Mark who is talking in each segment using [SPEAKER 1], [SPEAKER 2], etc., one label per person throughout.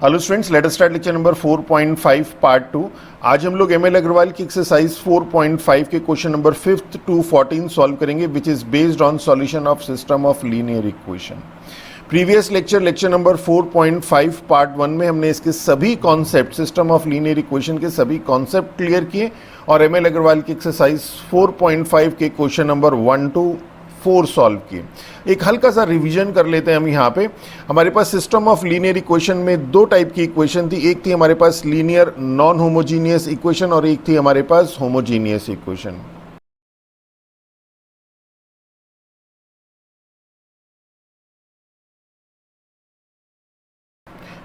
[SPEAKER 1] Hello students, let us start lecture number 4.5 part 2। आज हम लोग एमएल अग्रवाल की एक्सरसाइज 4.5 के क्वेश्चन नंबर 5 to 14 सॉल्व करेंगे, which is based on solution of system of linear equation. Previous lecture number 4.5 part 1 में हमने इसके सभी concept, system of linear equation के सभी कॉन्सेप्ट क्लियर किए और एमएल अग्रवाल की एक्सरसाइज 4.5 के क्वेश्चन नंबर 1 to 4 सॉल्व किए। एक हल्का सा रिवीजन कर लेते हैं हम यहाँ पे। हमारे पास सिस्टम ऑफ लीनियर इक्वेशन में दो टाइप की इक्वेशन थी। एक थी हमारे पास लीनियर नॉन होमोजीनियस इक्वेशन और एक थी हमारे पास होमोजीनियस इक्वेशन।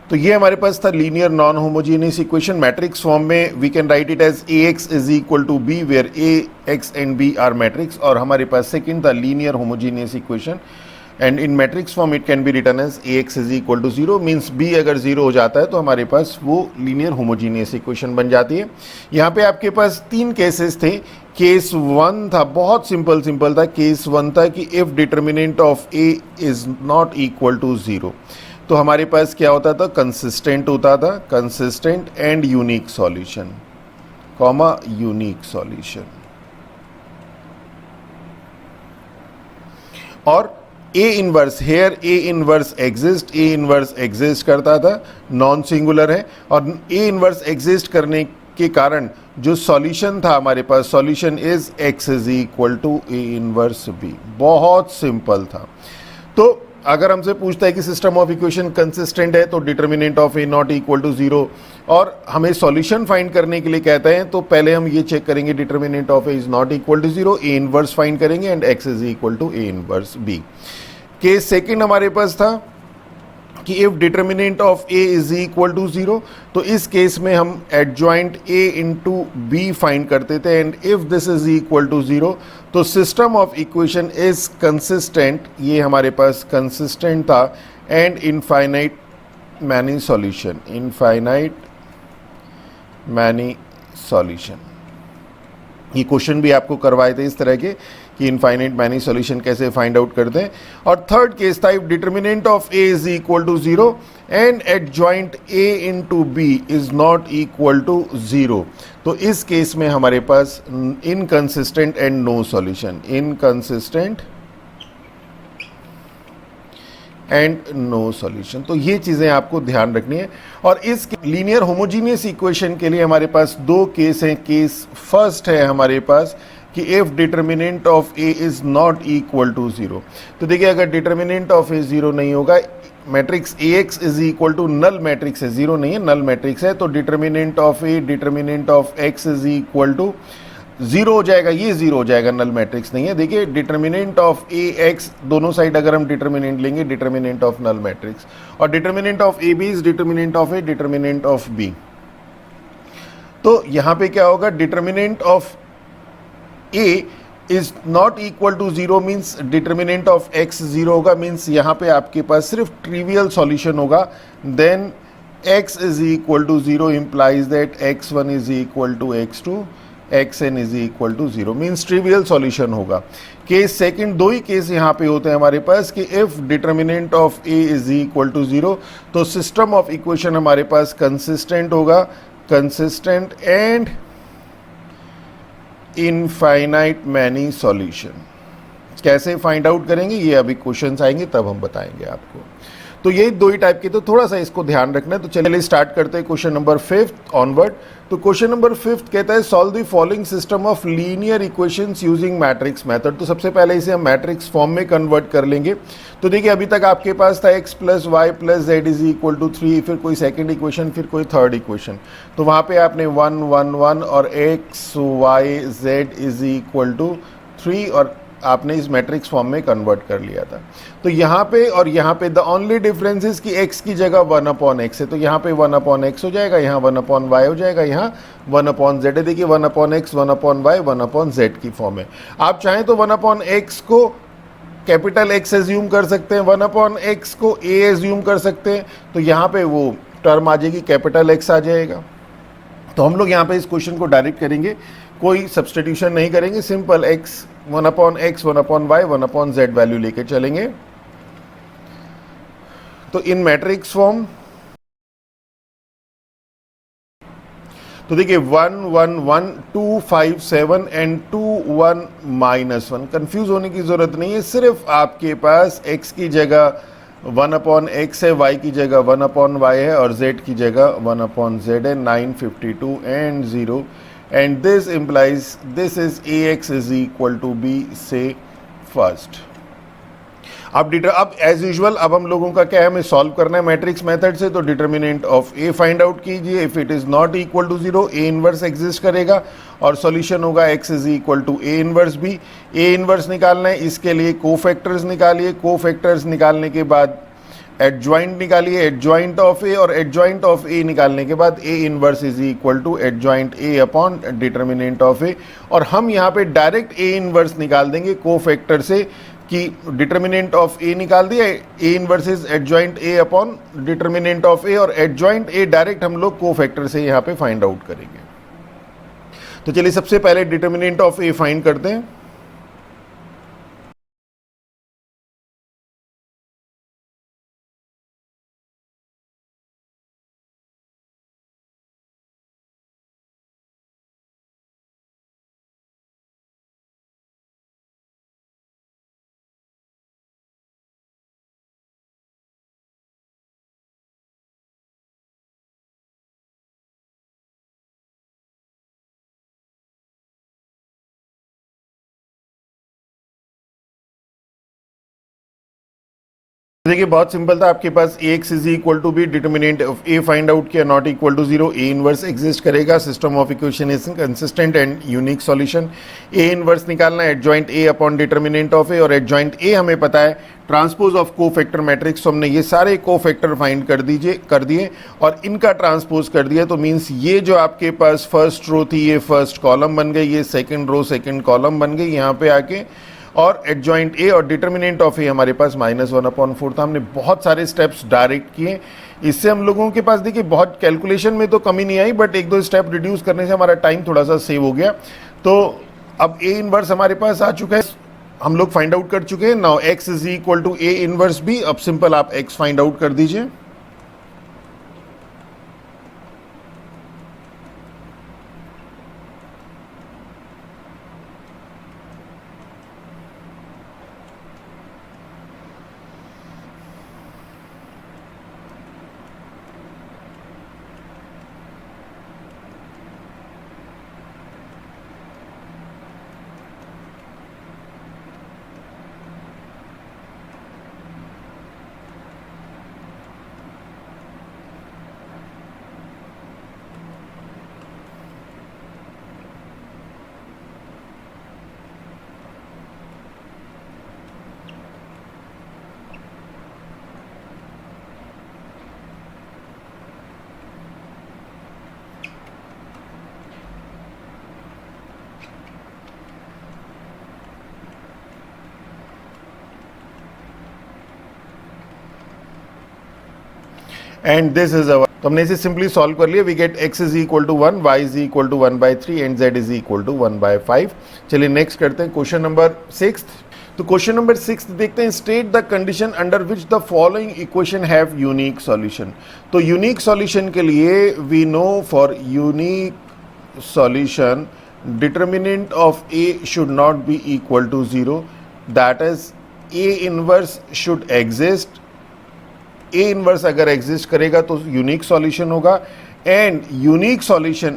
[SPEAKER 1] तो ये हमारे पास था linear non homogeneous equation. Matrix form में we can write it as ax is equal to b where a x and b are matrix. और हमारे पास सेकंड था linear homogeneous equation and in matrix form it can be written as ax is equal to 0 means b अगर 0 हो जाता है तो हमारे पास वो लीनियर होमोजीनियस इक्वेशन बन जाती है। यहाँ पे आपके पास तीन केसेस थे। केस 1 था, बहुत सिंपल था। केस 1 था कि if determinant of a is not equal to 0 तो हमारे पास क्या होता था, कंसिस्टेंट होता था, consistent and unique solution, comma unique solution. और A inverse, here A inverse exist करता था, नॉन सिंगुलर है। और ए इनवर्स एग्जिस्ट करने के कारण जो सॉल्यूशन था हमारे पास, solution is x is equal to A inverse B. बहुत सिंपल था। तो अगर हमसे पूछता है कि सिस्टम ऑफ इक्वेशन कंसिस्टेंट है तो determinant of A not equal to 0 और हमें सॉल्यूशन फाइंड करने के लिए कहते हैं तो पहले हम ये चेक करेंगे determinant of A is not equal to 0, A inverse find करेंगे and x is equal to A inverse B. Case second हमारे पास था कि if determinant of a is equal to 0 तो इस केस में हम adjoint a into B find करते थे and if this is equal to 0 तो system of equation is consistent, ये हमारे पास कंसिस्टेंट था and infinite many solution, infinite many solution. ये क्वेश्चन भी आपको करवाए थे इस तरह के कि इनफाइनाइट मैनी सॉल्यूशन कैसे फाइंड आउट करते हैं। और थर्ड केस था if determinant of A is equal to 0 and adjoint A into B is not equal to 0 तो इस केस में हमारे पास inconsistent and no solution, inconsistent and no solution. तो ये चीजें आपको ध्यान रखनी है। और इस लीनियर होमोजीनियस इक्वेशन के लिए हमारे पास दो केस हैं। केस फर्स्ट है हमारे पास कि if determinant of A is not equal to 0 तो देखिए अगर डिटर्मिनेंट ऑफ ए 0 नहीं होगा, matrix ax is equal to null matrix है, 0 नहीं है, नल मैट्रिक्स है, तो determinant of A, determinant of x is equal to 0 हो जाएगा, ये 0 हो जाएगा, नल मैट्रिक्स नहीं है। देखिए डिटर्मिनेंट ऑफ ए एक्स, दोनों साइड अगर हम डिटर्मिनेंट लेंगे, डिटर्मिनेंट ऑफ नल मैट्रिक्स, और determinant of A B is determinant of A, determinant of B. तो यहां पे क्या होगा, determinant of A is not equal to 0 means determinant of x 0 होगा, मीन्स यहां पे आपके पास सिर्फ ट्रिवियल सॉल्यूशन होगा। Then x is equal to 0 implies that x1 is equal to x2, xn is equal to 0 means trivial solution होगा। Case second, दो ही केस यहाँ पे होते हैं हमारे पास कि if determinant of a is equal to 0 तो सिस्टम ऑफ इक्वेशन हमारे पास कंसिस्टेंट होगा, consistent and infinite many solution. कैसे फाइंड आउट करेंगे ये अभी क्वेश्चंस आएंगे तब हम बताएंगे आपको। तो यही दो ही टाइप के, तो थोड़ा सा इसको ध्यान रखना है। तो चलिए स्टार्ट करते हैं क्वेश्चन नंबर 5 ऑनवर्ड। तो क्वेश्चन नंबर 5 कहता है solve the following system of linear equations using matrix method. तो सबसे पहले इसे हम मैट्रिक्स फॉर्म में कन्वर्ट कर लेंगे। तो देखिए अभी तक आपके पास था x plus Y plus Z is equal to 3, फिर कोई सेकंड इक्वेशन, फिर कोई थर्ड इक्वेशन। तो वहाँ पे आपने 1 1 1 और x y z is equal to 3 और आपने इस मैट्रिक्स फॉर्म में कन्वर्ट कर लिया था। तो यहाँ पे और यहाँ पे द ओनली डिफरेंस इज कि x की जगह 1 अपॉन x है, तो यहाँ पे 1 अपॉन x हो जाएगा, यहाँ 1 अपॉन y हो जाएगा, यहाँ 1 अपॉन z है। देखिए 1 upon x, 1 upon y, 1 upon z की फॉर्म है। आप चाहें तो 1 अपॉन x को कैपिटल X एज्यूम कर सकते हैं, 1 अपॉन x को a एज्यूम कर सकते हैं, तो यहाँ पे वो टर्म आ जाएगी, कैपिटल X आ जाएगा। तो हम लोग यहाँ पे इस क्वेश्चन को डायरेक्ट करेंगे, कोई सब्स्टिट्यूशन नहीं करेंगे, simple x 1 upon x, 1 upon y, 1 upon z value लेके चलेंगे। तो इन मैट्रिक्स फॉर्म तो देखिए 1 1 1 2 5 7 एंड 2 1 -1। कंफ्यूज होने की जरूरत नहीं है, सिर्फ आपके पास x की जगह 1/x है, y की जगह 1/y है और z की जगह 1/z है। 9 52 and 0 and this implies this is ax is equal to b से फर्स्ट। अब एज यूजुअल अब हम लोगों का क्या है, हमें सॉल्व करना है मैट्रिक्स मेथड से। तो determinant of A find out कीजिए। If it is not equal to 0 A inverse exist करेगा और सॉल्यूशन होगा x is equal to A inverse B. A inverse निकालना है, इसके लिए कोफैक्टर्स निकालिए। कोफैक्टर्स निकालने के बाद एडजॉइंट निकालिए, एडजॉइंट ऑफ ए, और एडजॉइंट ऑफ ए निकालने के बाद A inverse is equal to adjoint A upon determinant of A. और हम यहाँ पे डायरेक्ट ए इनवर्स निकाल देंगे कोफैक्टर से कि डिटर्मिनेंट ऑफ ए निकाल दिया, A inverse is adjoint A upon determinant of A, और एडजॉइंट ए डायरेक्ट हम लोग कोफैक्टर से यहाँ पे फाइंड आउट करेंगे। तो चलिए सबसे पहले डिटर्मिनेंट ऑफ ए फाइंड करते हैं। देखिए बहुत सिंपल था, आपके पास ax is equal to B, determinant of a find out किया, not equal to 0, a inverse exist करेगा, system of equation is consistent and unique solution. a inverse निकालना है, adjoint a upon determinant of a, और adjoint a हमें पता है transpose of cofactor matrix. तो हमने ये सारे कोफैक्टर फाइंड कर दिए और इनका ट्रांसपोज कर दिया। तो मीन्स ये जो आपके पास फर्स्ट रो थी ये फर्स्ट कॉलम बन गई, ये सेकेंड रो सेकेंड कॉलम बन गई यहाँ पे आके, और एडजॉइंट ए और डिटर्मिनेंट ऑफ ए हमारे पास -1/4 था। हमने बहुत सारे स्टेप्स डायरेक्ट किए, इससे हम लोगों के पास देखिए बहुत कैलकुलेशन में तो कमी नहीं आई, बट एक दो स्टेप रिड्यूस करने से हमारा टाइम थोड़ा सा सेव हो गया। तो अब ए इनवर्स हमारे पास आ चुका है, हम लोग फाइंड आउट कर चुके हैं। Now X is equal to A inverse B. अब सिंपल आप एक्स फाइंड आउट कर दीजिए। एंड दिस इज अवर, तो हमने इसे सिंपली सॉल्व कर लिया। We get x is equal to 1, y is equal to 1/3 and z is equal to 1/5। चलिए नेक्स्ट करते हैं क्वेश्चन नंबर 6। तो क्वेश्चन नंबर 6 देखते हैं, state the condition under which the following equation have unique solution. तो unique solution के लिए we know for unique solution determinant of a should not be equal to 0, that is a inverse should exist. A inverse अगर exist करेगा तो unique solution होगा, and unique solution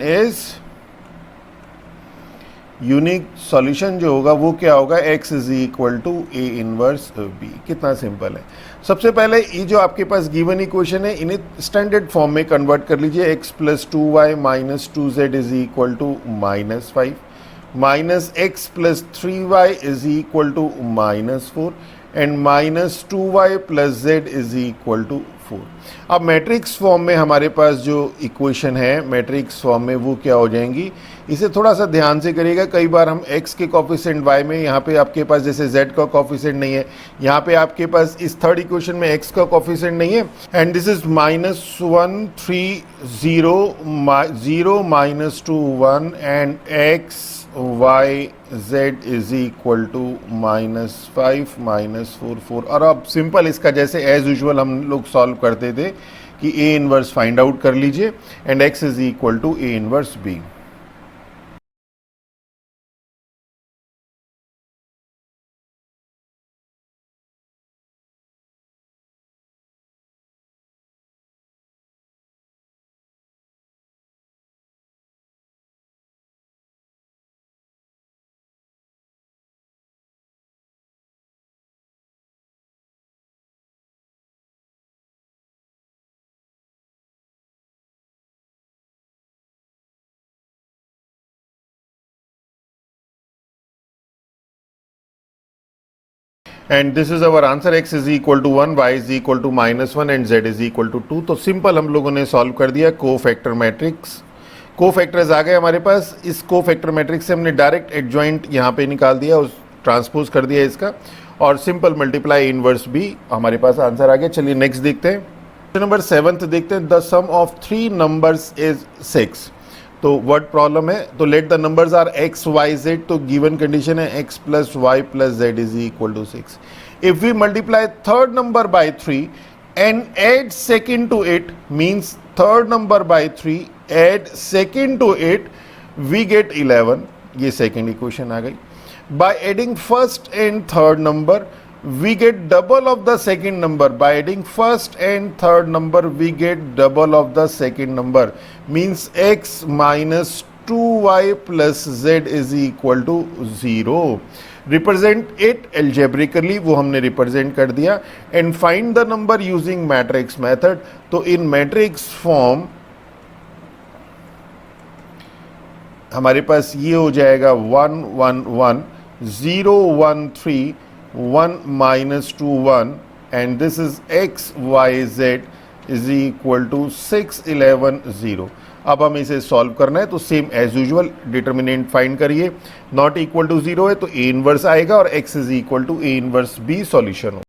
[SPEAKER 1] जो होगा वो क्या होगा, x is equal to A inverse B. कितना सिंपल है। सबसे पहले ये जो आपके पास गिवन इक्वेशन है इन्हें स्टैंडर्ड फॉर्म में कन्वर्ट कर लीजिए। x plus 2y minus 2z is equal to -5, minus x plus 3y is equal to -4 and -2y plus z is equal to 4। अब मैट्रिक्स फॉर्म में हमारे पास जो इक्वेशन है मैट्रिक्स फॉर्म में वो क्या हो जाएंगी, इसे थोड़ा सा ध्यान से करिएगा। कई बार हम x के कोफिशिएंट y में, यहाँ पे आपके पास जैसे z का कोफिशिएंट नहीं है, यहाँ पे आपके पास इस थर्ड इक्वेशन में x का कोफिशिएंट नहीं है, and this is -1 3 0 0 -2 1 and x y z is equal to -5 -4 4। और अब सिंपल इसका जैसे एज यूजुअल हम लोग सॉल्व करते थे कि ए इनवर्स फाइंड आउट कर लीजिए and x is equal to A inverse B. And this is our answer, x is equal to 1, y is equal to -1 and z is equal to 2। तो simple हम लोगों ने solve कर दिया को factor matrix. को फैक्टर्स आ गए हमारे पास। इस को फैक्टर मैट्रिक्स से हमने डायरेक्ट एडजॉइंट यहाँ पे निकाल दिया, उस ट्रांसपोज कर दिया इसका, और सिंपल मल्टीप्लाई इनवर्स भी हमारे पास आंसर आ गया। चलिए नेक्स्ट देखते हैं, क्वेश्चन नंबर 7 देखते हैं। The sum of 3 numbers is 6। तो वर्ड प्रॉब्लम है, तो let the numbers are x y z। तो गिवन कंडीशन है x plus Y plus Z is equal to 6। If we multiply third number by 3 and add second to it, means third number by 3 add second to it, we get 11। ये second equation आ गई। By adding first and third number we get double of the second number. By adding first and third number we get double of the second number, means x minus 2y plus z is equal to 0. Represent it algebraically, वो हमने represent कर दिया, and find the number using matrix method. तो in matrix form हमारे पास ये हो जाएगा 1 1 1 0 1 3 1 minus 2 1, and this is x y z is equal to 6 11 0। अब हमें इसे सॉल्व करना है, तो same as usual determinant find करिए। नॉट इक्वल टू 0 है तो ए इनवर्स आएगा और x is equal to A inverse B solution हो।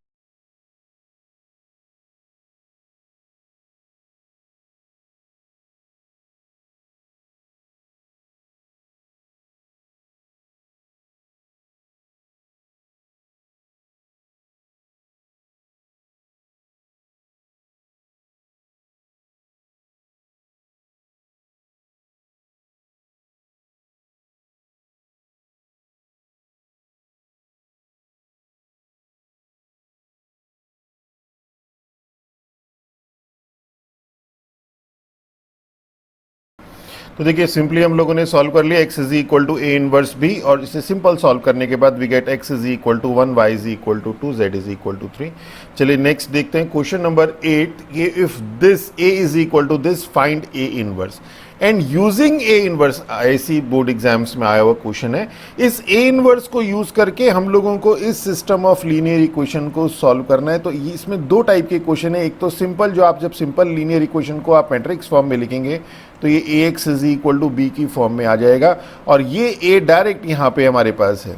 [SPEAKER 1] तो देखिए सिंपली हम लोगों ने सॉल्व कर लिया, x is equal to A inverse B, और इसे सिंपल सॉल्व करने के बाद we get x is equal to 1, y is equal to 2, z is equal to 3। चलिए नेक्स्ट देखते हैं क्वेश्चन नंबर 8। ये if this a is equal to this find a inverse and using A inverse. ऐसी board exams में आया हुआ question है। इस ए इनवर्स को यूज करके हम लोगों को इस सिस्टम ऑफ लीनियर इक्वेशन को सॉल्व करना है। तो इसमें दो टाइप के क्वेश्चन है। एक तो सिंपल, जो आप जब सिंपल लीनियर इक्वेशन को आप मैट्रिक्स फॉर्म में लिखेंगे तो ये A x is equal to B की फॉर्म में आ जाएगा, और ये ए डायरेक्ट यहाँ पे हमारे पास है।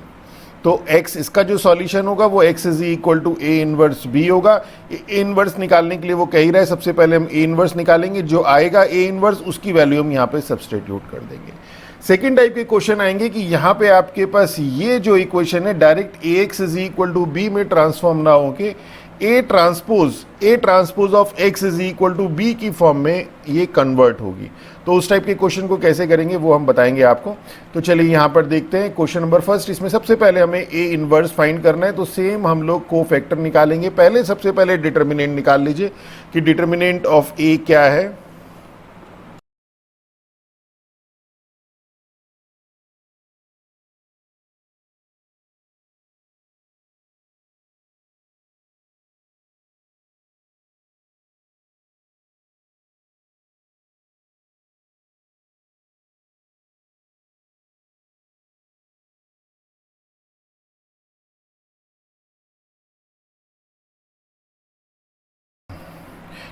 [SPEAKER 1] तो x, इसका जो सॉल्यूशन होगा वो x is equal to A inverse B होगा। ए इनवर्स निकालने के लिए वो कह ही रहा है, सबसे पहले हम ए इनवर्स निकालेंगे, जो आएगा ए इनवर्स उसकी वैल्यू हम यहाँ पे सब्सटीट्यूट कर देंगे। सेकेंड टाइप के क्वेश्चन आएंगे कि यहाँ पे आपके पास ये जो इक्वेशन है direct A x is equal to B में ट्रांसफॉर्म ना होके A transpose of x is equal to B की फॉर्म में ये कन्वर्ट होगी। तो उस टाइप के क्वेश्चन को कैसे करेंगे वो हम बताएंगे आपको। तो चलिए यहाँ पर देखते हैं क्वेश्चन नंबर फर्स्ट। इसमें सबसे पहले हमें ए इनवर्स फाइंड करना है, तो सेम हम लोग को फैक्टर निकालेंगे। पहले सबसे पहले डिटर्मिनेंट निकाल लीजिए कि डिटर्मिनेंट ऑफ ए क्या है।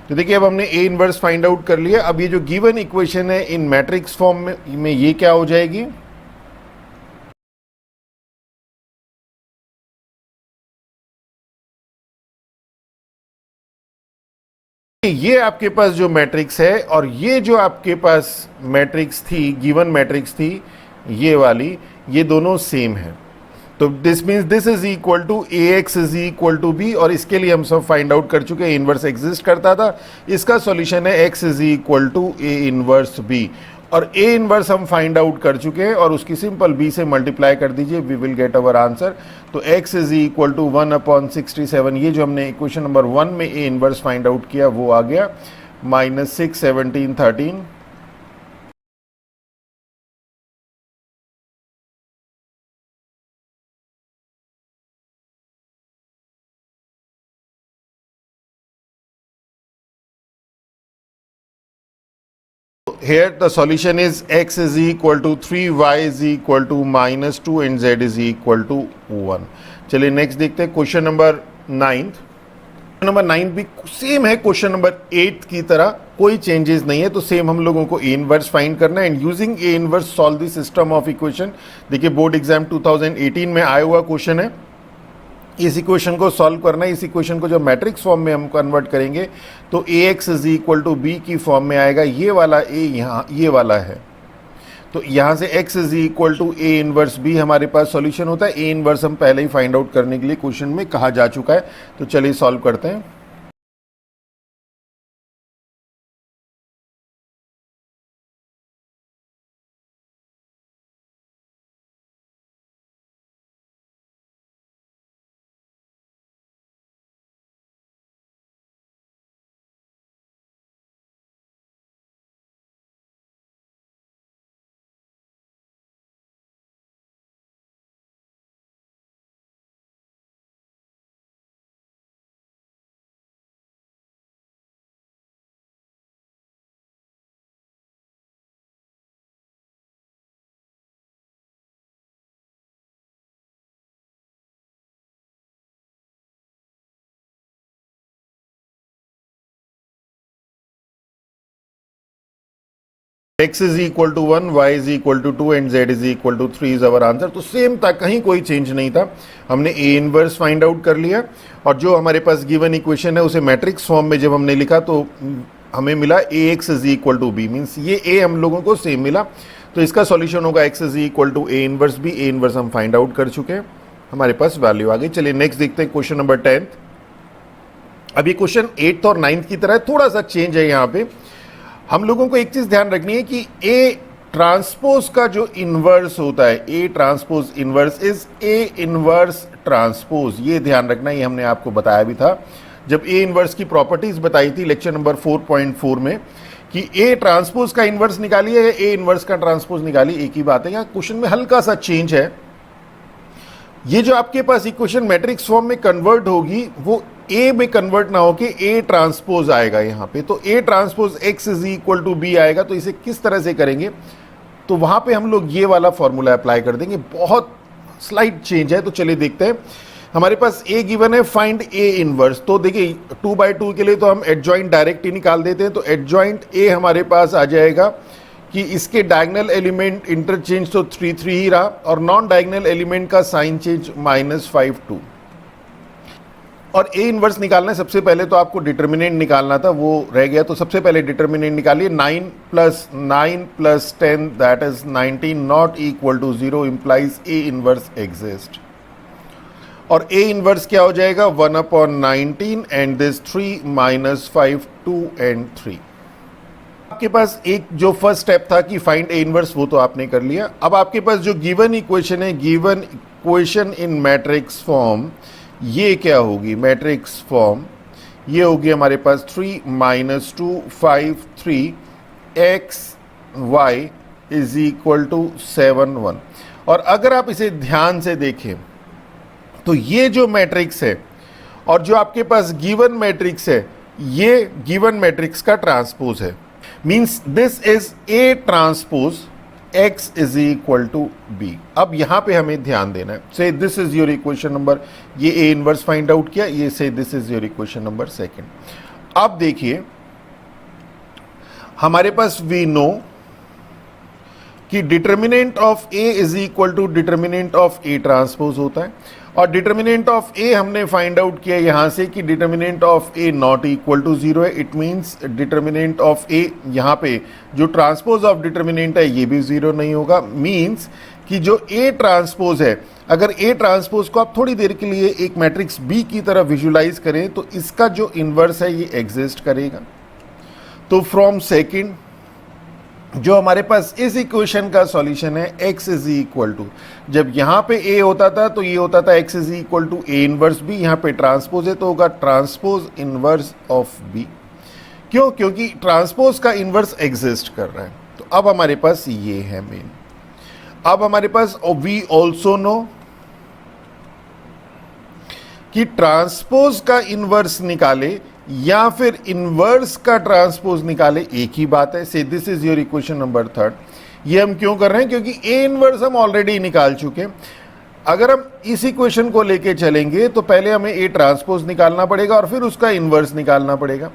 [SPEAKER 1] तो देखिए अब हमने ए इनवर्स फाइंड आउट कर लिया। अब ये जो गिवन इक्वेशन है इन मैट्रिक्स फॉर्म में ये क्या हो जाएगी, ये आपके पास जो मैट्रिक्स है और ये जो आपके पास मैट्रिक्स थी, गिवन मैट्रिक्स थी ये वाली, ये दोनों सेम है। तो this means this is equal to A x is equal to B, और इसके लिए हम सब फाइंड आउट कर चुके हैं इनवर्स एग्जिस्ट करता था। इसका सॉल्यूशन है x is equal to A inverse B, और ए इनवर्स हम फाइंड आउट कर चुके हैं और उसकी सिंपल बी से मल्टीप्लाई कर दीजिए, we will get our answer. तो x इज इक्वल टू 1/67, ये जो हमने इक्वेशन नंबर 1 में ए इनवर्स फाइंड आउट किया वो आ गया -6 17 13। Here the solution is x is equal to 3, y is equal to -2 and z is equal to 1। चलिए next देखते हैं क्वेश्चन नंबर 9। नंबर 9 भी सेम है क्वेश्चन नंबर 8 की तरह, कोई चेंजेस नहीं है। तो सेम हम लोगों को ए इनवर्स फाइंड करना है and using A inverse solve the system of equation. देखिए बोर्ड एग्जाम 2018 में आया हुआ क्वेश्चन है, इस इक्वेशन को सॉल्व करना है। इस इक्वेशन को जब मैट्रिक्स फॉर्म में हम कन्वर्ट करेंगे तो A x is equal to B की फॉर्म में आएगा। ये वाला ए यहाँ ये वाला है, तो यहाँ से x is equal to A inverse B हमारे पास सॉल्यूशन होता है। ए इनवर्स हम पहले ही फाइंड आउट करने के लिए क्वेश्चन में कहा जा चुका है, तो चलिए सॉल्व करते हैं। x is equal to 1, y is equal to 2 and z is equal to 3 is our answer. तो सेम था, कहीं कोई चेंज नहीं था। हमने ए इनवर्स फाइंड आउट कर लिया और जो हमारे पास गिवन इक्वेशन है उसे मैट्रिक्स फॉर्म में जब हमने लिखा तो हमें मिला A x is equal to B, means ये ए हम लोगों को सेम मिला। तो इसका सॉल्यूशन होगा x is equal to A inverse B. A inverse हम फाइंड आउट कर चुके हैं, हमारे पास वैल्यू आ गई। चलिए नेक्स्ट देखते हैं क्वेश्चन नंबर 10। अब ये क्वेश्चन 8th और 9th की तरह थोड़ा सा चेंज है। यहाँ पे हम लोगों को एक चीज ध्यान रखनी है कि ए ट्रांसपोज का जो इनवर्स होता है, ए transpose inverse is A inverse transpose, ये ध्यान रखना। ये हमने आपको बताया भी था जब ए इनवर्स की प्रॉपर्टीज बताई थी लेक्चर नंबर 4.4 में, कि ए ट्रांसपोज का इनवर्स निकालिए, ए इनवर्स का ट्रांसपोज निकालिए, एक ही बात है। यहाँ क्वेश्चन में हल्का सा चेंज है। ये जो आपके पास इक्वेशन मैट्रिक्स फॉर्म में कन्वर्ट होगी वो ए में कन्वर्ट ना होके ए ट्रांसपोज आएगा यहाँ पे। तो A transpose x is equal to B आएगा। तो इसे किस तरह से करेंगे, तो वहां पे हम लोग ये वाला फॉर्मूला अप्लाई कर देंगे। बहुत स्लाइड चेंज है, तो चलिए देखते हैं। हमारे पास ए गिवन है, फाइंड ए इनवर्स। तो देखिए 2/2 के लिए तो हम एडजॉइंट डायरेक्ट ही निकाल देते हैं। तो एडजॉइंट ए हमारे पास आ जाएगा कि इसके डायगोनल एलिमेंट इंटरचेंज तो 3 3 ही रहा और नॉन डायगोनल एलिमेंट का साइन चेंज -5 2। और ए इनवर्स निकालना है, सबसे पहले तो आपको डिटर्मिनेंट निकालना था, वो रह गया। तो सबसे पहले डिटर्मिनेंट निकालिए। 9 + 9 + 10 that is 19 not equal to 0 implies A inverse exist. और ए इनवर्स क्या हो जाएगा, 1/19 एंड दिस 3 -5 2 एंड 3। आपके पास एक जो फर्स्ट स्टेप था कि फाइंड ए इनवर्स, वो तो आपने कर लिया। अब आपके पास जो गिवन इक्वेशन है, given equation in matrix form, ये क्या होगी मैट्रिक्स फॉर्म, ये होगी हमारे पास 3 -2 5 3 x y is equal to 7 1। और अगर आप इसे ध्यान से देखें तो ये जो मैट्रिक्स है और जो आपके पास गिवन मैट्रिक्स है, ये गिवन मैट्रिक्स का ट्रांसपोज है। Means this is A transpose x is equal to B. अब यहां पे हमें ध्यान देना है। Say this is your equation number, ये ए इनवर्स फाइंड आउट किया, ये say this is your equation number 2। अब देखिए हमारे पास वी नो कि determinant of A is equal to determinant of A transpose होता है। और डिटर्मिनेंट ऑफ ए हमने फाइंड आउट किया यहां से कि determinant of A not equal to 0 है। It means determinant of A, यहां पे जो ट्रांसपोज ऑफ डिटर्मिनेंट है ये भी 0 नहीं होगा। मींस कि जो ए ट्रांसपोज है, अगर ए ट्रांसपोज को आप थोड़ी देर के लिए एक मैट्रिक्स बी की तरह विजुलाइज करें तो इसका जो इन्वर्स है ये एग्जिस्ट करेगा। तो फ्रॉम सेकंड जो हमारे पास इस इक्वेशन का सॉल्यूशन है x इज इक्वल टू, जब यहां पे a होता था तो ये होता था x is equal to a inverse b, यहां पे ट्रांसपोज है तो होगा ट्रांसपोज इनवर्स ऑफ b। क्यों? क्योंकि ट्रांसपोज का इनवर्स एग्जिस्ट कर रहा है। तो अब हमारे पास ये है मेन। अब हमारे पास वी ऑल्सो नो कि ट्रांसपोज का इनवर्स निकाले या फिर इनवर्स का ट्रांसपोज निकाले, एक ही बात है। Say this is your equation number third. ये हम क्यों कर रहे हैं? क्योंकि ए इनवर्स हम ऑलरेडी निकाल चुके हैं। अगर हम इस इक्वेशन को लेके चलेंगे तो पहले हमें ए ट्रांसपोज निकालना पड़ेगा और फिर उसका इनवर्स निकालना पड़ेगा,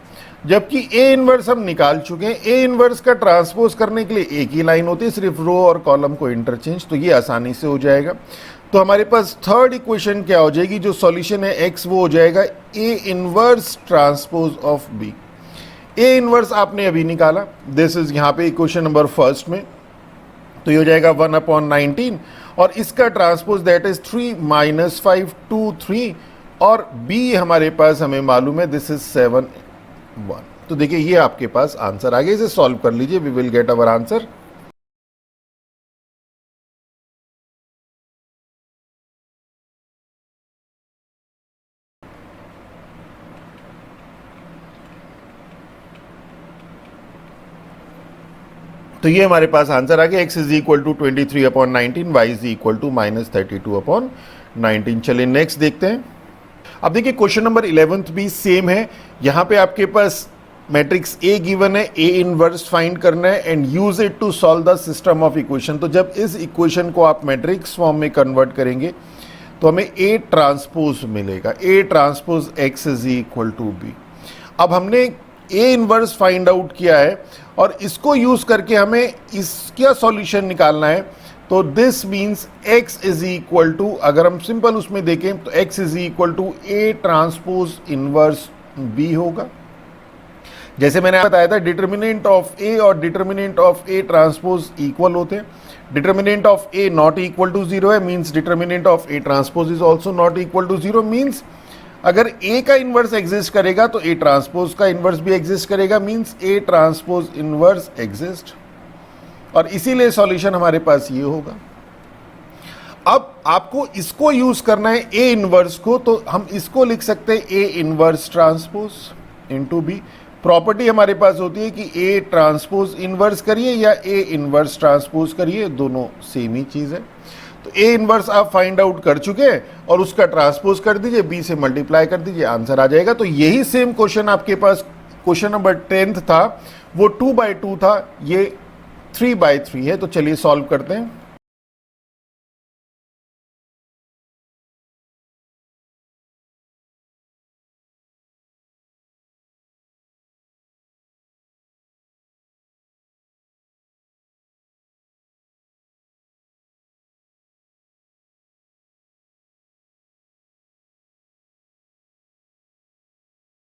[SPEAKER 1] जबकि ए इनवर्स हम निकाल चुके हैं। ए इनवर्स का ट्रांसपोज करने के लिए एक ही लाइन होती है, सिर्फ रो और कॉलम को इंटरचेंज, तो ये आसानी से हो जाएगा। तो हमारे पास थर्ड इक्वेशन क्या हो जाएगी? जो सॉल्यूशन है एक्स वो हो जाएगा A inverse transpose of B. A inverse आपने अभी निकाला, दिस इज यहाँ पे इक्वेशन नंबर फर्स्ट में, तो ये हो जाएगा 1/19 और इसका ट्रांसपोज दैट इज 3 - 5 2 3 और बी हमारे पास हमें मालूम है दिस इज 7 1। तो देखिए ये आपके पास आंसर आ गया। इसे सॉल्व कर लीजिए, we will get our answer. तो ये हमारे पास आंसर आ गया, x is equal to 23/19, y is equal to -32/19। चलिए नेक्स्ट देखते हैं। अब देखिए क्वेश्चन नंबर 11 भी सेम है। यहां पे आपके पास मैट्रिक्स ए गिवन है, ए इनवर्स फाइंड करना है and use it to solve the system of equation. तो जब इस इक्वेशन को आप मैट्रिक्स फॉर्म में कन्वर्ट करेंगे तो हमें ए ट्रांसपोज मिलेगा, A transpose x is equal to B. अब हमने ए इनवर्स फाइंड आउट किया है और इसको यूज करके हमें इसका सॉल्यूशन निकालना है। तो this means x is equal to, अगर हम सिंपल उसमें देखें तो x is equal to A transpose inverse b होगा। जैसे मैंने बताया था डिटर्मिनेंट ऑफ ए और determinant of A transpose equal होते हैं। Determinant of A not equal to 0 है, means determinant of A transpose is also not equal to 0, means अगर ए का इनवर्स एग्जिस्ट करेगा तो ए ट्रांसपोज का इनवर्स भी एग्जिस्ट करेगा, means A transpose inverse exist, और इसीलिए सॉल्यूशन हमारे पास ये होगा। अब आपको इसको यूज करना है ए इनवर्स को, तो हम इसको लिख सकते हैं A inverse transpose into B. Property हमारे पास होती है कि ए ट्रांसपोज इनवर्स करिए या ए इनवर्स ट्रांसपोज करिए, दोनों सेम ही चीज है। तो ए इनवर्स आप फाइंड आउट कर चुके हैं और उसका ट्रांसपोज कर दीजिए, बी से मल्टीप्लाई कर दीजिए, आंसर आ जाएगा। तो यही सेम क्वेश्चन आपके पास क्वेश्चन नंबर 10 था, वो 2/2 था, ये 3/3 है। तो चलिए सॉल्व करते हैं।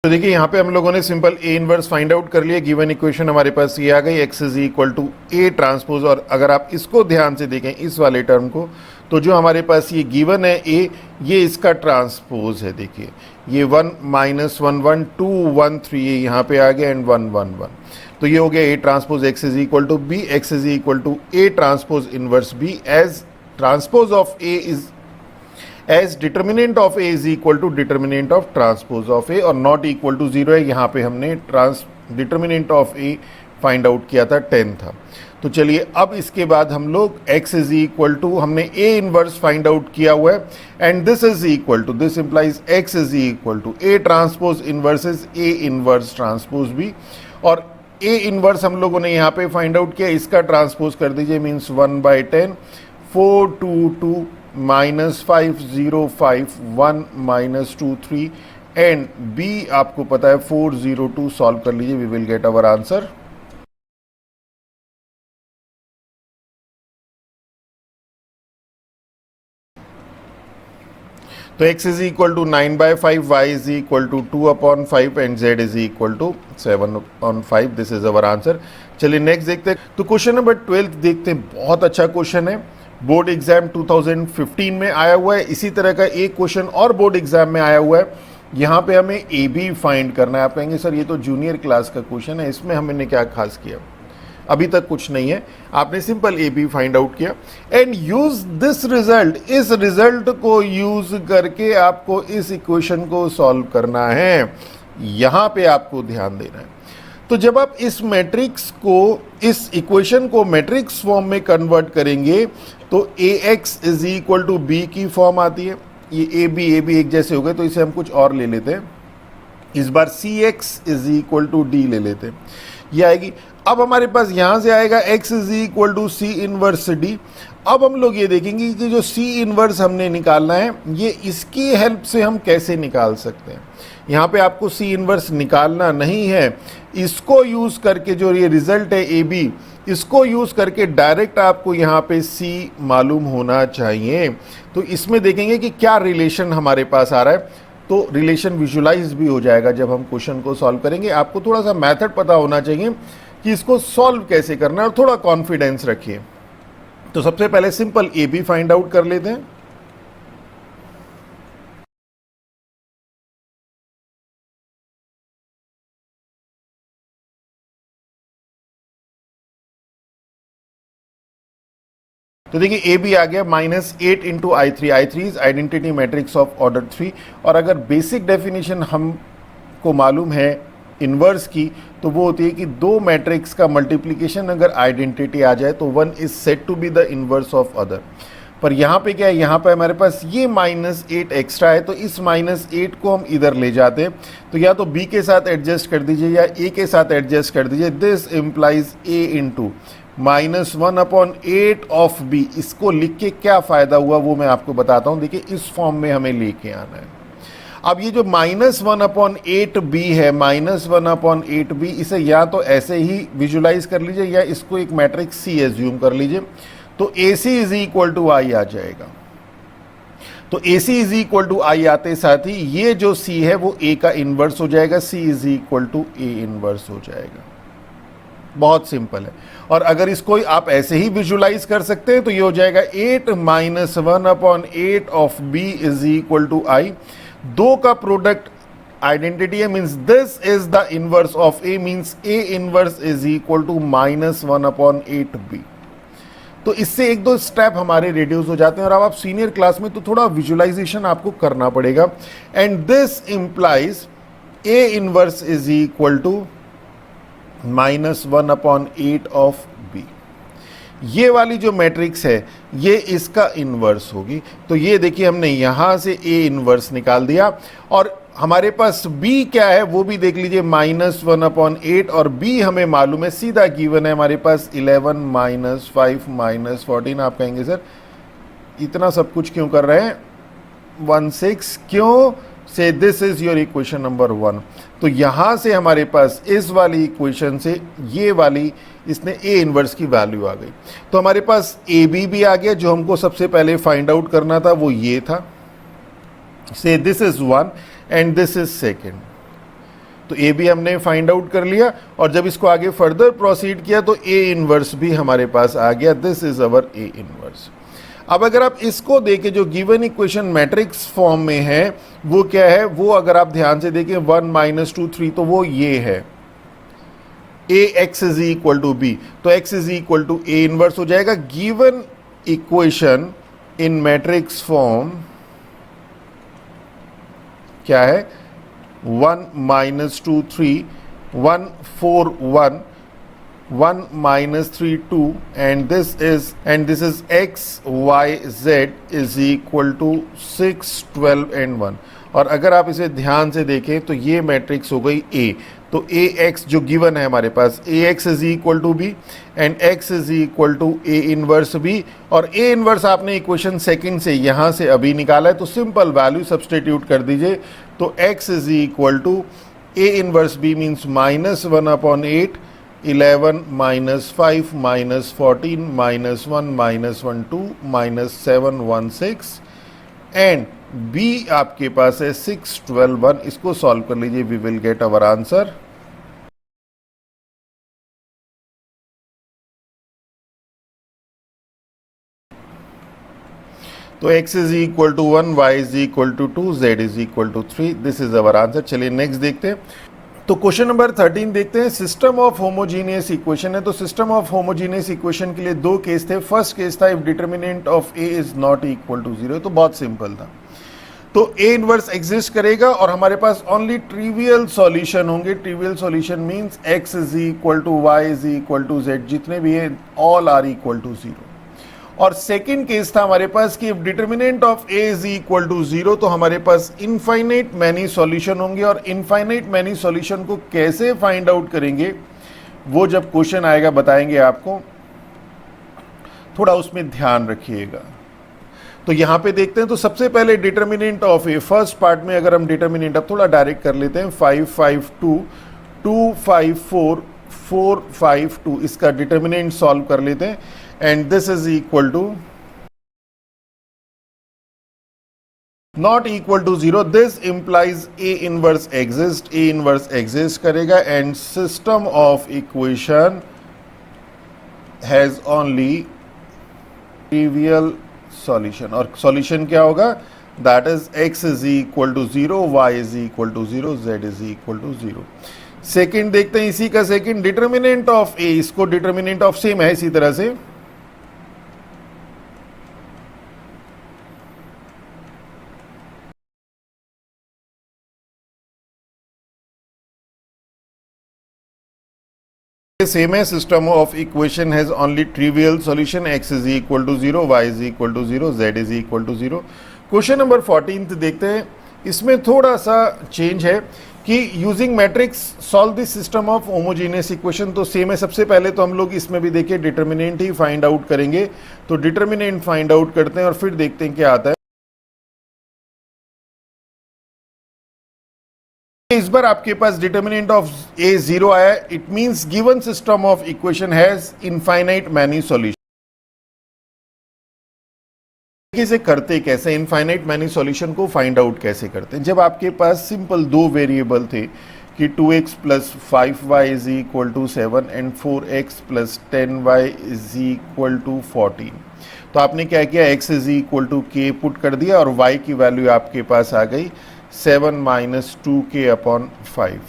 [SPEAKER 1] तो देखिए यहाँ पे हम लोगों ने simple A inverse find out कर लिया। गिवन इक्वेशन हमारे पास ये आ गई, x is equal to A transpose. और अगर आप इसको ध्यान से देखें इस वाले टर्म को, तो जो हमारे पास ये गिवन है ए, ये इसका ट्रांसपोज है। देखिए ये 1 - 1 1 2 1 3 ये यहाँ पे आ गया एंड 1 1 1, तो ये हो गया A transpose x is equal to B. X is equal to A transpose inverse B as transpose of A is as determinant of A is equal to determinant of transpose of A, और not equal to 0 है। यहाँ पे हमने determinant of A find out किया था 10 था। तो चलिए अब इसके बाद हम लोग x इज इक्वल टू, हमने ए इनवर्स फाइंड आउट किया हुआ है and this is equal to, this implies x is equal to A transpose inverse is A inverse transpose B. और ए इनवर्स हम लोगों ने यहाँ पे फाइंड आउट किया, इसका ट्रांसपोज कर दीजिए, मीन्स 1/10 4 2 2 -5 0 5 1 -2 3 एंड बी आपको पता है 4 0 2। सॉल्व कर लीजिए, we will get our answer. तो x is equal to 9/5, y is equal to 2/5 and z is equal to 7/5। This is our answer. चलिए नेक्स्ट देखते हैं। तो क्वेश्चन नंबर 12 देखते हैं, बहुत अच्छा क्वेश्चन है, बोर्ड एग्जाम 2015 में आया हुआ है। इसी तरह का एक क्वेश्चन और बोर्ड एग्जाम में आया हुआ है, यहाँ पे हमें ए बी फाइंड करना है। आप कहेंगे सर ये तो जूनियर क्लास का क्वेश्चन है, इसमें हमने क्या खास किया? अभी तक कुछ नहीं है, आपने simple A B find out किया एंड यूज दिस रिजल्ट। इस रिजल्ट को यूज करके आपको इस इक्वेशन को सॉल्व करना है, यहां पे आपको ध्यान देना है। तो जब आप इस मैट्रिक्स को, इस इक्वेशन को मैट्रिक्स फॉर्म में कन्वर्ट करेंगे तो A x is equal to B की फॉर्म आती है। ये ए बी एक जैसे हो गए, तो इसे हम कुछ और ले लेते हैं। इस बार C X is equal to D ले लेते हैं, ये आएगी। अब हमारे पास यहां से आएगा x is equal to C inverse D. अब हम लोग ये देखेंगे कि जो सी इनवर्स हमने निकालना है, ये इसकी हेल्प से हम कैसे निकाल सकते हैं। यहाँ पे आपको सी इनवर्स निकालना नहीं है, इसको यूज करके जो ये रिजल्ट है ए बी, इसको यूज करके डायरेक्ट आपको यहाँ पे सी मालूम होना चाहिए। तो इसमें देखेंगे कि क्या रिलेशन हमारे पास आ रहा है, तो रिलेशन विजुलाइज भी हो जाएगा जब हम क्वेश्चन को सॉल्व करेंगे। आपको थोड़ा सा मेथड पता होना चाहिए कि इसको सॉल्व कैसे करना है और थोड़ा कॉन्फिडेंस रखिए। तो सबसे पहले simple A B find out कर लेते हैं। तो देखिए ए बी आ गया -8 into I three is identity matrix of order 3। और अगर बेसिक डेफिनेशन हमको मालूम है इनवर्स की, तो वो होती है कि दो मैट्रिक्स का मल्टीप्लिकेशन अगर आइडेंटिटी आ जाए तो one is said to be the inverse of other. पर यहाँ पे क्या है, यहाँ पे हमारे पास ये -8 एक्स्ट्रा है, तो इस -8 को हम इधर ले जाते हैं। तो या तो b के साथ एडजस्ट कर दीजिए या a के साथ एडजस्ट कर दीजिए। This implies a into -1/8 of b। इसको लिख के क्या फ़ायदा हुआ वो मैं आपको बताता हूँ। देखिए इस फॉर्म में हमें लेके आना है। अब ये जो -1/8b है, -1/8b, इसे या तो ऐसे ही विजुलाइज कर लीजिए या इसको एक मैट्रिक्स C एज्यूम कर लीजिए, तो AC इज इक्वल टू आई आ जाएगा। तो AC इज इक्वल टू आई आते साथ ही ये जो C है वो A का इनवर्स हो जाएगा, C is equal to A inverse हो जाएगा। बहुत सिंपल है। और अगर इसको आप ऐसे ही विजुलाइज कर सकते हैं तो ये हो जाएगा 8 -1/8 of b is equal to I. दो का प्रोडक्ट आइडेंटिटी है, means this is the inverse of a, means a inverse is equal to -1/8b। तो इससे एक दो स्टेप हमारे रिड्यूस हो जाते हैं। और अब आप सीनियर क्लास में तो थोड़ा विजुलाइजेशन आपको करना पड़ेगा। And this implies a inverse is equal to -1/8 of b। ये वाली जो मैट्रिक्स है ये इसका इनवर्स होगी। तो ये देखिए हमने यहां से a इनवर्स निकाल दिया और हमारे पास b क्या है वो भी देख लीजिए, -1/8, और b हमें मालूम है, सीधा गिवन है हमारे पास 11 -5 -14। आप कहेंगे सर इतना सब कुछ क्यों कर रहे हैं, 16 क्यों, से this is your equation number 1। तो यहां से हमारे पास इस वाली इक्वेशन से ये वाली इसने a इनवर्स की वैल्यू आ गई। तो हमारे पास ए बी भी आ गया, जो हमको सबसे पहले फाइंड आउट करना था वो ये था, से this is 1 and this is second. तो ए बी हमने फाइंड आउट कर लिया और जब इसको आगे फर्दर प्रोसीड किया तो a इनवर्स भी हमारे पास आ गया, this is our a inverse. अब अगर आप इसको देखें जो गिवन इक्वेशन मैट्रिक्स फॉर्म में है वो क्या है, वो अगर आप ध्यान से देखें 1 -2 3, तो वो ये है ax is equal to b। तो x is equal to a inverse हो जाएगा। Given equation in matrix form क्या है, 1 -2 3 1 4 1 1 -3 2 and this is x y z is equal to 6 12 and 1। और अगर आप इसे ध्यान से देखें तो ये मैट्रिक्स हो गई A। तो ax जो गिवन है हमारे पास, ax is equal to b and x is equal to a inverse b। और a इनवर्स आपने इक्वेशन सेकंड से यहाँ से अभी निकाला है, तो सिंपल वैल्यू सब्सटीट्यूट कर दीजिए। तो x is equal to a inverse b means -1/8 11 -5 -14 -1 -1 2 -7 1 6 and b आपके पास है 6 12 1। इसको सॉल्व कर लीजिए, we will get our answer. तो x is equal to 1, y is equal to 2, z is equal to 3. This is our answer. चलिए next देखते हैं. तो क्वेश्चन नंबर 13 देखते हैं. सिस्टम ऑफ होमोजीनियस इक्वेशन है. तो सिस्टम ऑफ होमोजीनियस इक्वेशन के लिए दो केस थे. फर्स्ट केस था if determinant of a is not equal to 0. तो बहुत सिंपल था. तो a इनवर्स एग्जिस्ट करेगा और हमारे पास ओनली ट्रिवियल सॉल्यूशन होंगे. Trivial solution means x is equal to y is equal to z, जितने भी है ऑल आर इक्वल टू 0. और सेकंड केस था हमारे पास कि if determinant of a is equal to 0, तो हमारे पास इनफाइनाइट मैनी सॉल्यूशन होंगे. और इनफाइनाइट मैनी सॉल्यूशन को कैसे फाइंड आउट करेंगे वो जब क्वेश्चन आएगा बताएंगे आपको. थोड़ा उसमें ध्यान रखिएगा. तो यहां पे देखते हैं. तो सबसे पहले determinant of A, first part में अगर हम डिटर्मिनेंट अब थोड़ा डायरेक्ट कर लेते हैं. 5 5 2 2 5 4 4 5 2, इसका डिटर्मिनेंट सॉल्व कर लेते हैं. And this is equal to not equal to 0. This implies A inverse exist. A inverse exist करेगा and system of equation has only trivial solution. और सॉल्यूशन क्या होगा? That is x is equal to 0, y is equal to 0, z is equal to 0. Second देखते हैं इसी का. Second determinant of a, इसको determinant of same है इसी तरह से. सेम है. System of equation has only trivial solution. x is equal to 0, y is equal to 0, z is equal to 0. Question number 14 देखते हैं. इसमें थोड़ा सा चेंज है कि using matrix solve this system of homogeneous equation. तो same है. सबसे पहले तो हम लोग इसमें भी देखिए डिटर्मिनेंट ही फाइंड आउट करेंगे. तो डिटर्मिनेंट फाइंड आउट करते हैं और फिर देखते हैं क्या आता है. इस बार आपके पास डिटर्मिनेंट ऑफ a 0 आया. It means given system of equation has infinite many solution. इसे करते कैसे? इनफाइनाइट मैनी सॉल्यूशन को फाइंड आउट कैसे करते हैं? जब आपके पास सिंपल दो वेरिएबल थे कि 2x plus 5y is equal to 7 and 4x plus 10y is equal to 14. तो आपने क्या किया? x is equal to k put कर दिया और y की वैल्यू आपके पास आ गई 7 माइनस 2k अपॉन 5.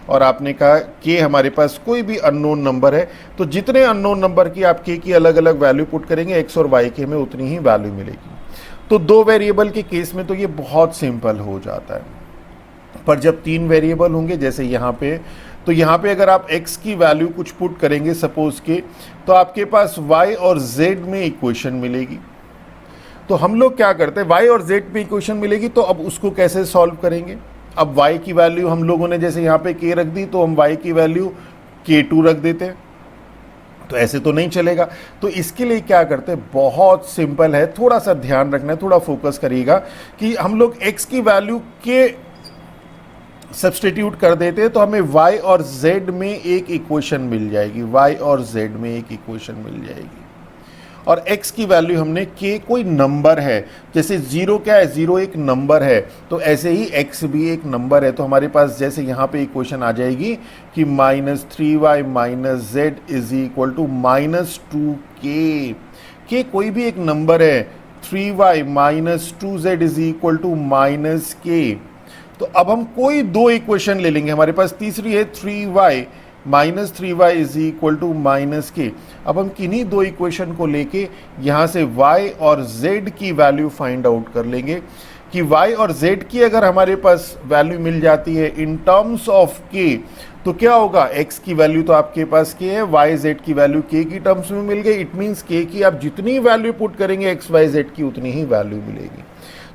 [SPEAKER 1] और आपने कहा k हमारे पास कोई भी अननोन नंबर है. तो जितने अननोन नंबर की आप k की अलग अलग वैल्यू पुट करेंगे x और y के हमें उतनी ही वैल्यू मिलेगी. तो दो वेरिएबल के केस में तो ये बहुत सिंपल हो जाता है. पर जब तीन वेरिएबल होंगे जैसे यहाँ पे, तो यहाँ पे अगर आप x की वैल्यू कुछ पुट करेंगे सपोज के, तो आपके पास y और z में इक्वेशन मिलेगी. तो हम लोग क्या करते हैं? y और z पे इक्वेशन मिलेगी. तो अब उसको कैसे सॉल्व करेंगे? अब y की वैल्यू हम लोगों ने जैसे यहाँ पे k रख दी, तो हम y की वैल्यू k2 रख देते हैं. तो ऐसे तो नहीं चलेगा. तो इसके लिए क्या करते हैं? बहुत सिंपल है. थोड़ा सा ध्यान रखना है, थोड़ा फोकस करिएगा कि हम लोग x की वैल्यू k सब्सटीट्यूट कर देते हैं तो हमें y और z में एक इक्वेशन मिल जाएगी. y और z में एक इक्वेशन मिल जाएगी. और x की वैल्यू हमने k कोई नंबर है, जैसे 0 क्या है? 0 एक नंबर है. तो ऐसे ही x भी एक नंबर है. तो हमारे पास जैसे यहाँ पे इक्वेशन आ जाएगी कि -3y minus z is equal to -2k. k कोई भी एक नंबर है. 3y minus 2z is equal to -k. तो अब हम कोई दो इक्वेशन ले लेंगे. हमारे पास तीसरी है 3y minus 3y is equal to -k. अब हम किन्हीं दो इक्वेशन को लेके यहाँ से y और z की वैल्यू फाइंड आउट कर लेंगे कि y और z की अगर हमारे पास वैल्यू मिल जाती है इन टर्म्स ऑफ k, तो क्या होगा? x की वैल्यू तो आपके पास k है, y z की वैल्यू k की टर्म्स में मिल गई. इट मीन्स k की आप जितनी वैल्यू पुट करेंगे x y z की उतनी ही वैल्यू मिलेगी.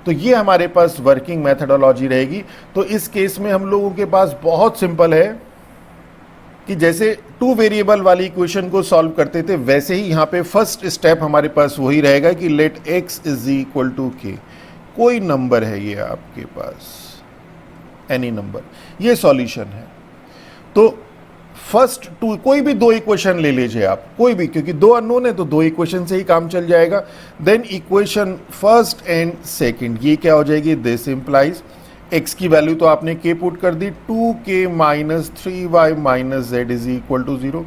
[SPEAKER 1] तो ये हमारे पास वर्किंग मेथडोलॉजी रहेगी. तो इस केस में हम लोगों के पास बहुत सिंपल है कि जैसे टू वेरिएबल वाली इक्वेशन को सॉल्व करते थे वैसे ही यहाँ पे फर्स्ट स्टेप हमारे पास वही रहेगा कि let x is equal to k. कोई नंबर है ये आपके पास, एनी नंबर, ये सॉल्यूशन है. तो फर्स्ट टू कोई भी दो इक्वेशन ले लीजिए आप, कोई भी, क्योंकि दो अननोन है तो दो इक्वेशन से ही काम चल जाएगा. Then equation first and second, ये क्या हो जाएगी? दिस इंप्लाइज x की वैल्यू तो आपने k पुट कर दी, 2k minus 3y minus z is equal to 0.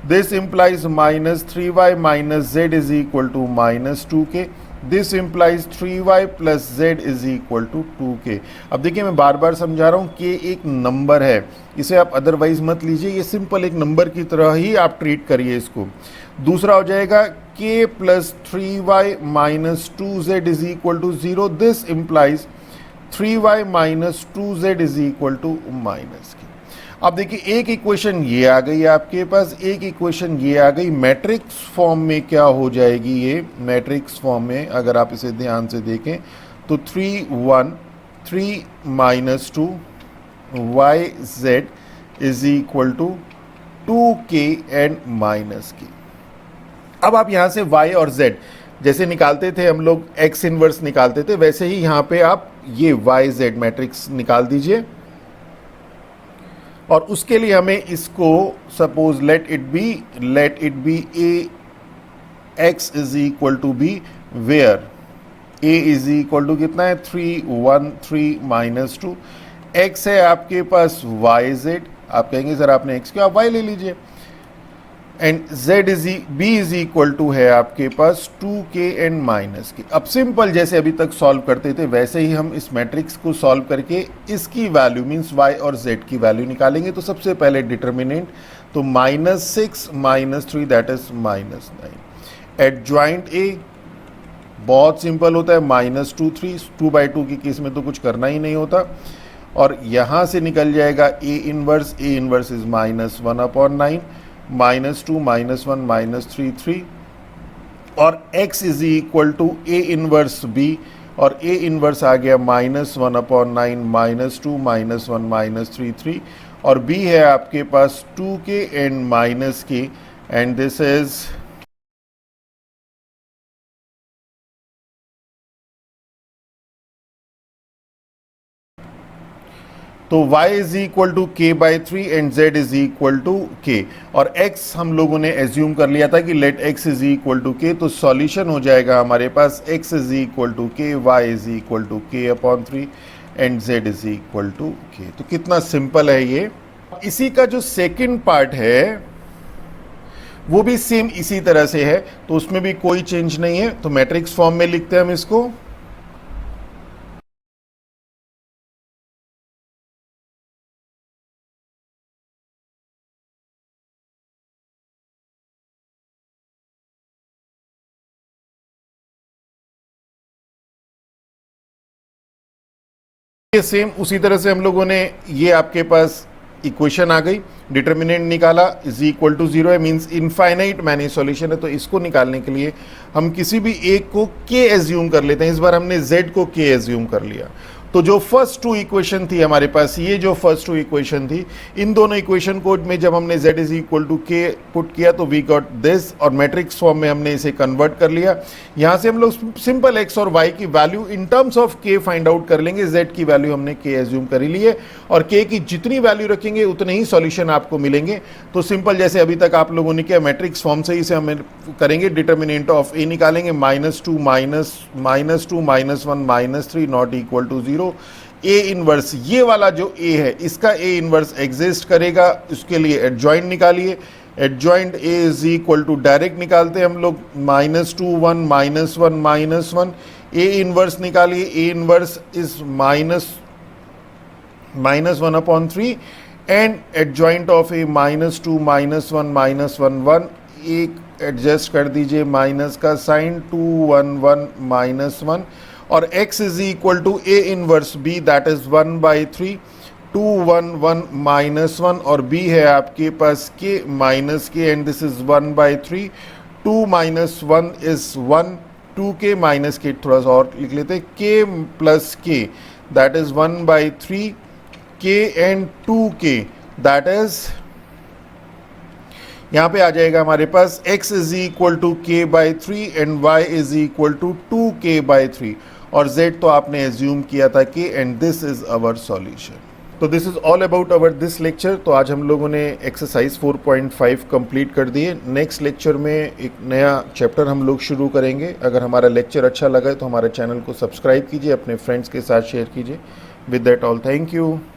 [SPEAKER 1] This implies minus 3y minus z is equal to -2k. This implies 3y plus z is equal to 2k। अब देखिए मैं बार बार समझा रहा हूँ कि एक नंबर है, इसे आप अदरवाइज मत लीजिए, ये सिंपल एक नंबर की तरह ही आप ट्रीट करिए इसको। दूसरा हो जाएगा k plus 3y minus 2z is equal to 0, this implies 3y minus 2z is equal to minus k। अब देखिए एक इक्वेशन ये आ गई आपके पास, एक इक्वेशन ये आ गई। मैट्रिक्स फॉर्म में क्या हो जाएगी ये, मैट्रिक्स फॉर्म में अगर आप इसे ध्यान से देखें तो 3 1 3 minus 2 y z is equal to 2k and minus k। अब आप यहाँ से y और z जैसे निकालते थे हम लोग x इनवर्स निकालते थे, वैसे ही यहाँ पे आप ये y z मैट्रिक्स निकाल दीजिए। और उसके लिए हमें इसको suppose let it be a x is equal to b where a is equal to कितना है 3 1 3 माइनस 2। एक्स है आपके पास वाई जेड, आप कहेंगे सर आपने एक्स क्यों, आप वाई ले लीजिए। And z b is equal to है आपके पास 2k एंड माइनस k। अब सिंपल जैसे अभी तक सॉल्व करते थे वैसे ही हम इस मैट्रिक्स को सॉल्व करके इसकी वैल्यू मीन्स y और z की वैल्यू निकालेंगे। तो सबसे पहले डिटर्मिनेंट, तो -6 -3 दैट इज -9। एडजॉइंट a बहुत सिंपल होता है, -2 3, 2/2 की केस में तो कुछ करना ही नहीं होता। और यहाँ से निकल जाएगा a इनवर्स इज -1/9 -2 -1 -3 3। और x is equal to a inverse b, और a इनवर्स आ गया -1/9 -2 -1 -3 3। और b है आपके पास 2k and minus k, and this is तो y is equal to k/3 and z is equal to k। और x हम लोगों ने एज्यूम कर लिया था कि let x is equal to k, तो सॉल्यूशन हो जाएगा हमारे पास x is equal to k, y is equal to k/3 and z is equal to k। तो कितना सिंपल है ये। इसी का जो सेकंड पार्ट है वो भी सेम इसी तरह से है, तो उसमें भी कोई चेंज नहीं है। तो मैट्रिक्स फॉर्म में लिखते हैं हम इसको। ये सेम उसी तरह से हम लोगों ने ये आपके पास इक्वेशन आ गई, डिटर्मिनेंट निकाला इज इक्वल टू 0 है, मींस इनफाइनाइट मैनी सॉल्यूशन है। तो इसको निकालने के लिए हम किसी भी एक को k एज्यूम कर लेते हैं। इस बार हमने z को k एज्यूम कर लिया। तो जो फर्स्ट टू इक्वेशन थी हमारे पास, ये जो फर्स्ट टू इक्वेशन थी, इन दोनों इक्वेशन को में जब हमने z is equal to k put किया तो वी गॉट दिस, और मैट्रिक्स फॉर्म में हमने इसे कन्वर्ट कर लिया। यहाँ से हम लोग सिंपल x और y की value in terms of k find out कर लेंगे। z की वैल्यू हमने k एज्यूम कर ली है, और k की जितनी वैल्यू रखेंगे उतने ही सॉल्यूशन आपको मिलेंगे। तो सिंपल जैसे अभी तक आप लोगों ने किया, मैट्रिक्स फॉर्म से ही से हम करेंगे। डिटर्मिनेंट ऑफ a निकालेंगे, -2 -1 -3 not equal to 0। A inverse ये वाला जो a है इसका a इनवर्स एग्जिस्ट करेगा, उसके लिए एडजॉइंट निकालिए। Adjoint a is equal to direct निकालते हैं हम लोग, -2 1 -1 -1। a इनवर्स निकालिए, a inverse is -1/3 and adjoint of a -2 -1 -1 1। एक एडजस्ट कर दीजिए माइनस का साइन, 2 1 1 -1। और x is equal to a inverse b that is 1/3 2 1 1 -1। और b है आपके पास k minus k, and this is 1/3 2 -1 is 1 2k minus k। थोड़ा सा और लिख लेते हैं, k plus k that is 1/3 k and 2k that is, यहाँ पे आ जाएगा हमारे पास x is equal to k/3 and y is equal to 2k/3, और z तो आपने एज्यूम किया था k, and this is our solution. तो this is all about our this lecture. तो आज हम लोगों ने एक्सरसाइज 4.5 कंप्लीट कर दिए। नेक्स्ट लेक्चर में एक नया चैप्टर हम लोग शुरू करेंगे। अगर हमारा लेक्चर अच्छा लगा तो हमारे चैनल को सब्सक्राइब कीजिए, अपने फ्रेंड्स के साथ शेयर कीजिए। With that all, thank you.